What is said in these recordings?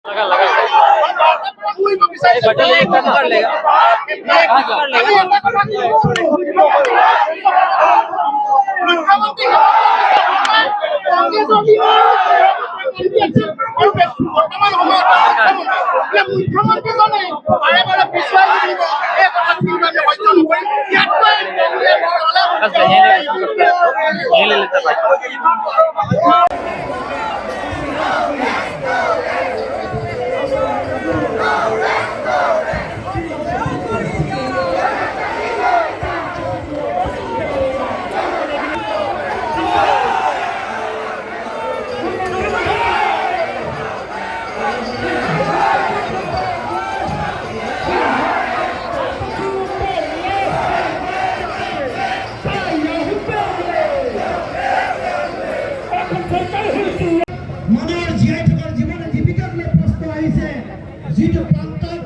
लगा लगा बटन एक बंद कर लेगा कर लेगा মানুহৰ জীয়াই থকাৰ জীৱন জীৱিকাক লৈ প্ৰশ্ন আহিছে যিটো প্ৰান্তত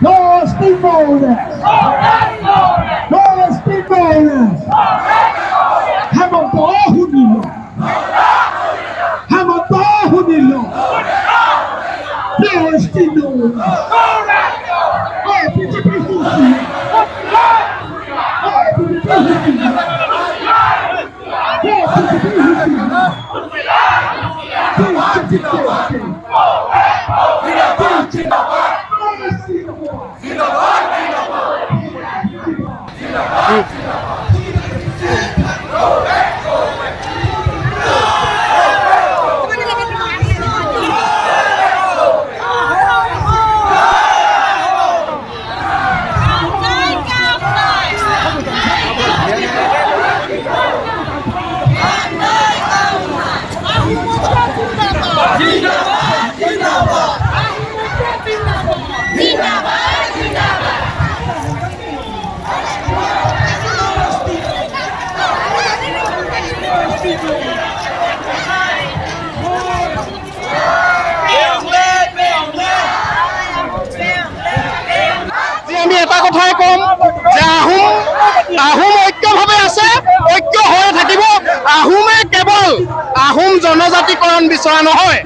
No speed bonus! No speed bonus! Hamilton শুনিলো Hamilton শুনিলো No speed bonus! RPGP শুনিলো RPGP শুনিলো আমি এটা কথাই কম যে আহোম ঐক্যভাৱে আছে ঐক্য হৈ থাকিব আহোমে কেৱল আহোম জনজাতিকৰণ বিচৰা নহয়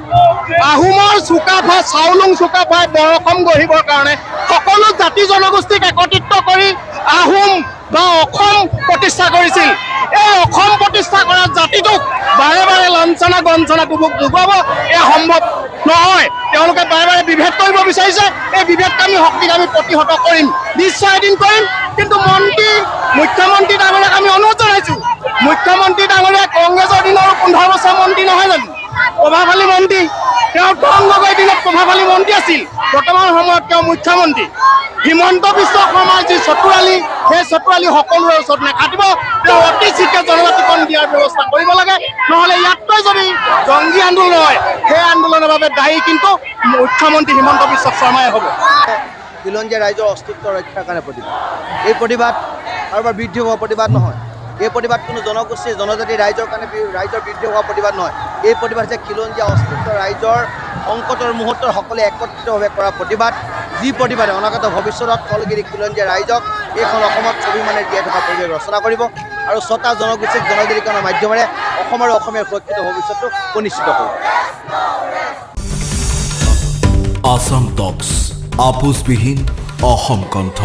আহোমৰ চুকাফা চাউলুং চুকাফাই বৰ অসম গঢ়িবৰ কাৰণে সকলো জাতি জনগোষ্ঠীক একত্ৰিত কৰি আহোম বা অসম প্ৰতিষ্ঠা কৰিছিল এই অসম প্ৰতিষ্ঠা কৰা জাতিটোক বাৰে বাৰে লাঞ্ছনা গঞ্চনা যোগাব এয়া সম্ভৱ নহয় তেওঁলোকে বাৰে বাৰে বিভেদ কৰিব বিচাৰিছে এই বিভেদক আমি শক্তিক আমি প্ৰতিহত কৰিম নিশ্চয় এদিন কৰিম কিন্তু মুখ্যমন্ত্ৰী ডাঙৰীয়াক আমি অনুৰোধ জনাইছোঁ মুখ্যমন্ত্ৰী ডাঙৰীয়া কংগ্ৰেছৰ দিনৰ 15 বছৰ মন্ত্ৰী নহয় জানো প্ৰভাৱশালী মন্ত্ৰী তেওঁ তৰুণ গগৈৰ দিনত প্ৰভাৱশালী মন্ত্ৰী আছিল বৰ্তমান সময়ত তেওঁ মুখ্যমন্ত্ৰী হিমন্ত বিশ্ব শৰ্মাৰ যি চতুৰালি সেই চতুৰালি সকলোৰে ওচৰত নাখাটিব তেওঁ অতি শীঘ্ৰে জনজাতিকৰণ দিয়াৰ ব্যৱস্থা কৰিব লাগে নহ'লে ইয়াতকৈ যদি জংগী আন্দোলন হয় সেই আন্দোলনৰ বাবে দায়ী কিন্তু মুখ্যমন্ত্ৰী হিমন্ত বিশ্ব শৰ্মাই হ'ব খিলঞ্জীয়া ৰাইজৰ অস্তিত্ব ৰক্ষাৰ কাৰণে প্ৰতিবাদ এই প্ৰতিবাদ কাৰোবাৰ বিৰুদ্ধে হোৱা প্ৰতিবাদ নহয় এই প্ৰতিবাদ কোনো জনগোষ্ঠী জনজাতি ৰাইজৰ কাৰণে ৰাইজৰ বিৰুদ্ধে হোৱা প্ৰতিবাদ নহয় এই প্ৰতিবাদ হৈছে খিলঞ্জীয়া অস্তিত্ব ৰাইজৰ সংকটৰ মুহূৰ্তৰ সকলোৱে একত্ৰিতভাৱে কৰা প্ৰতিবাদ যি প্ৰতিবাদে অনাগত ভৱিষ্যতত কলগিৰি খিলঞ্জীয়া ৰাইজক এইখন অসমত স্বাভিমানে জীয়াই থকা পৰিৱেশ ৰচনা কৰিব আৰু ছটা জনগোষ্ঠীক জনজাতিকৰণৰ মাধ্যমেৰে অসম আৰু অসমীয়াৰ সুৰক্ষিত ভৱিষ্যতটো সুনিশ্চিত কৰিব আসাম টক্স আপোচবিহীন অসম কণ্ঠ